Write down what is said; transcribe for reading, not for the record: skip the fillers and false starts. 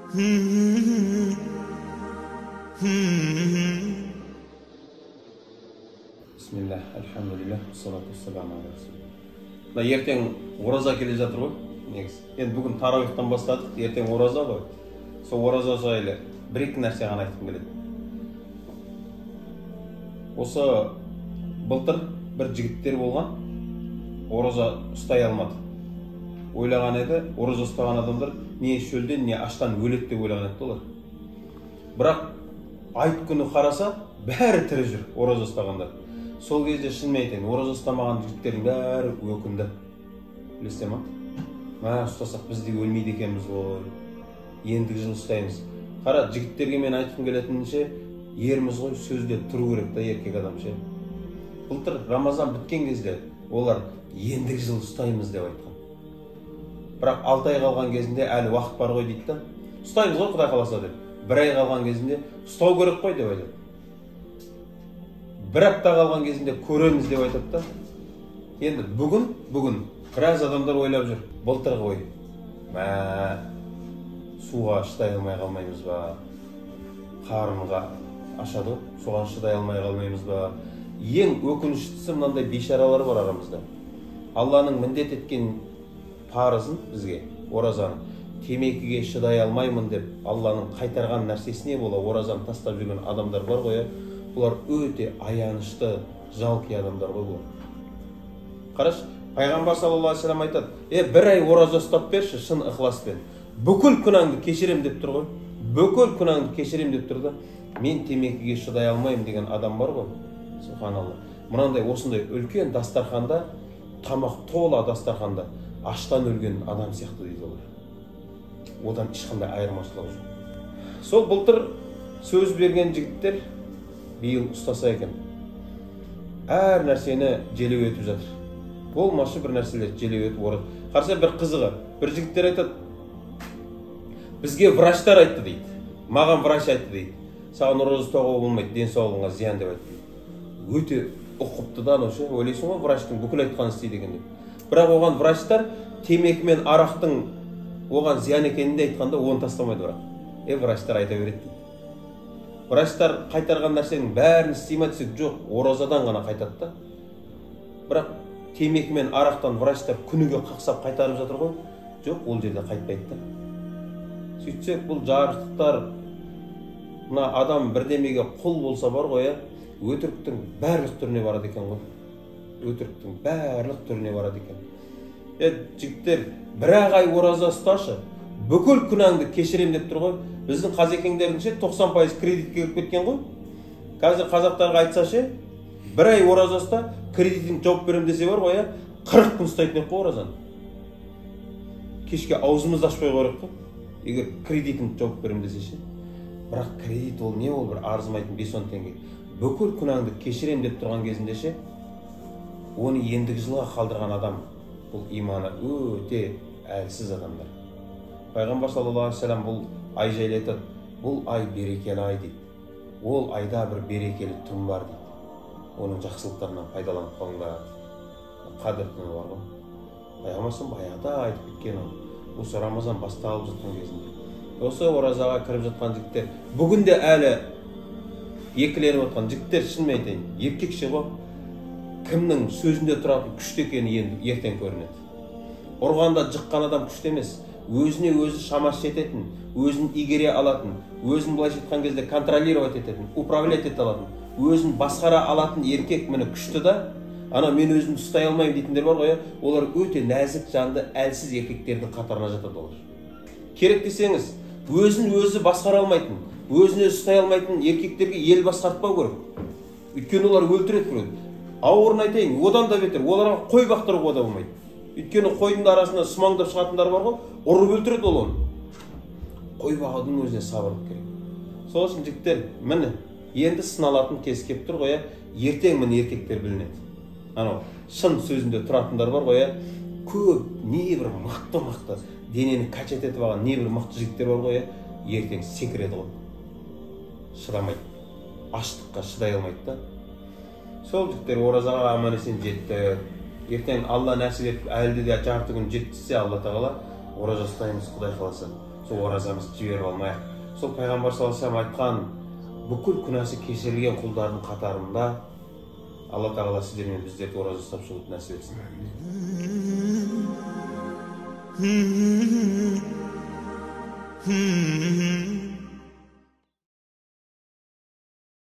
Bismillah, alhamdulillah, salatu wassalamu ala rasulillah. Ертең ораза келе жатыр ғой, негізі. Енді бүгін таравихтан бастадық, ертең ораза ғой. Сол ораза жайлы бір-екі нәрсе ғана айтқым келеді. Осы былтыр бір жігіттер болған, ораза ұстай алмады. Ойлаған еді, ораза ұстаған адамдар не шөлден, не аштан өледі деп ойлаған еді олар. Бірақ айт күні қараса, бәрі тірі жүр ораза ұстағандар. Сол кезде шынымен айтайын, ораза ұстамаған жігіттердің бәрі өкінді. Білесіздер ме? Ұстасақ біз де өлмейді екенбіз ғой. Ендігі жыл ұстаймыз. Қара, жігіттерге мен айтқым келетінше, еріміз ғой, сөзде тұру керек та еркек адам ше. Былтыр Рамазан біткен кезде олар ендігі жыл ұстаймыз деп айтқан. Бірақ 6 ай қалған кезінде әлі уақыт бар ғой дейді да. Ұстаймыз ғой Құдай қаласа деп. 1 ай қалған кезінде ұстау керек қой деп айтады. 1 апта қалған кезінде көреміз деп айтады да. Енді бүгін біраз адамдар ойлап жүр. Былтырғы ой. Суға шыдай алмай қалмаймыз ба? Қарынға ашады, соған шыдай алмай қалмаймыз ба? Ең өкініштісі мынандай бейшаралар бар арамызда. Алланың міндет еткен парызын бізге, оразаны, темекіге шыдай алмаймын деп Алланың қайтарған нәрсесіне бола оразаны тастап жүрген адамдар бар ғой. Бұлар өте аянышты, жалқы адамдар ғой бұлар. Қараш, Пайғамбар саллаллаху алейхи вассалам айтады: "1 ай ораза ұстап берші шын ықыласпен. Бүкіл күнәңді кешірем деп тұр ғой. Бүкіл күнәңді кешірем деп тұр да, мен темекіге шыдай алмаймын" деген адам бар ғой. Субханалла. Мынандай осындай үлкен дастарханда, тамақ тола дастарханда аштан өлген адам сияқты дейді олар. Одан ешқандай айырмашылығы жоқ. Сол былтыр сөз берген жігіттер биыл ұстаса екен. Әр нәрсені желеу етіп жатыр. Болмашы бір нәрселер желеу етіп орады. Қарса бір қызығы, бір жігіттер айтады: "Бізге врачтар айтты" дейді. "Маған врач айтты" дейді. "Саған ораза ұстауға болмайды, денсаулығыңа зиян" деп айтты. Өте ұқыпты да ше, ойлайсың ғой врачтың бүкіл айтқанын істейді екен деп. Бірақ оған врачтар темекі мен арақтың оған зиян екенін де айтқанда оны тастамайды бірақ. Врачтар айта береді дейді. Врачтар қайтарған нәрсенің бәрін істейме десек, жоқ, оразадан ғана қайтады да. Бірақ темекі мен арақтан врачтар күніге қақсап қайтарып жатыр ғой. Жоқ, ол жерде қайтпайды да. Сөйтсек, бұл жарықтықтар, мына адам бірдемеге құл болса бар ғой, өтіріктің барлық түріне барады екен ғой. Өтіріктің барлық түріне барады екен. Жігіттер, 1 ай ораза ұсташы, бүкіл күнәңді кешірем деп тұр ғой. Біздің қазекеңдердің 90% кредитке кіріп кеткен ғой. Қазір қазақтарға айтса 1 ай ораза ұста, кредитін жауып берем десе бар ғой, 40 күн ұстайтын ек қой оразаны. Кешке аузымызды ашпай қойрық қой, егер кредитін жауып берем десе ше. Бірақ кредит ол не ол, бір арзымайтын 5-10 теңге. Бүкіл күнәңді кешірем деп тұрған кезінде ше, оны ендігі жылға қалдырған адам, бұл иманы өте әлсіз адамдар. Пайғамбар саллаллаху алейхи вассалам бұл ай жайлы айтады: "Бұл ай берекелі ай" дейді. "Ол айда бір берекелі түн бар" дейді. Оның жақсылықтарынан пайдаланып қалыңдар. Қадір түні бар ғой. Пайғамбар баяғыда айтып кеткен ол. Осы Рамазан басталып жатқан кезінде. Осы оразаға кіріп жатқан жігіттер, бүгінде әлі екіленіп отқан жігіттер, шынымен айтайын, еркекше ғой. Кімнің сөзінде тұратын күшті екені енді ертең көрінеді. Ұрғанда жыққан адам күшті емес. Өзіне өзі шамасы жететін, өзін игере алатын, өзін былайша айтқан кезде контролировать ететін, управлять ете алатын, өзін басқара алатын еркек мені күшті да, ана мен өзімді ұстай алмаймын дейтіндер бар ғой, олар өте нәзік жанды әлсіз еркектердің қатарына жатады олар. Керек десеңіз, өзін өзі басқара алмайтын, өзін өзі ұстай алмайтын еркектерге ел басқартпау керек. Өйткені олар өлтіреді біреуді. Ауырын айтайын, одан да бетер, оларға қой бақтыруға да болмайды. Өйткені қойдың арасында сумаңдап шығатындар бар ғой, ұрып өлтіреді ол оны. Қой бағудың өзіне сабырлық керек. Сол үшін жігіттер, міне, енді сыналатын кез кеп тұр ғой, ертең міне еркектер білінеді. Анау шын сөзінде тұратындар бар ғой, көп небір мықты денені качет етіп алған небір мықты жігіттер бар ғой, ертең секіреді ғой. Шыдамайды. Аштыққа шыдай алмайды да. Сол жігіттер оразаға аман-есен жетті. Ертең Алла нәсіп етіп әлде де жарты күн жеткізсе Алла тағала ораза ұстаймыз Құдай қаласа. сол оразамызды жіберіп алмайық. Сол пайғамбар саллаллаху алейхи вассалам айтқан бүкіл күнәсі кешірілген құлдардың қатарында Алла тағала сіздер мен біздерді ораза ұстап шығуды нәсіп етсін.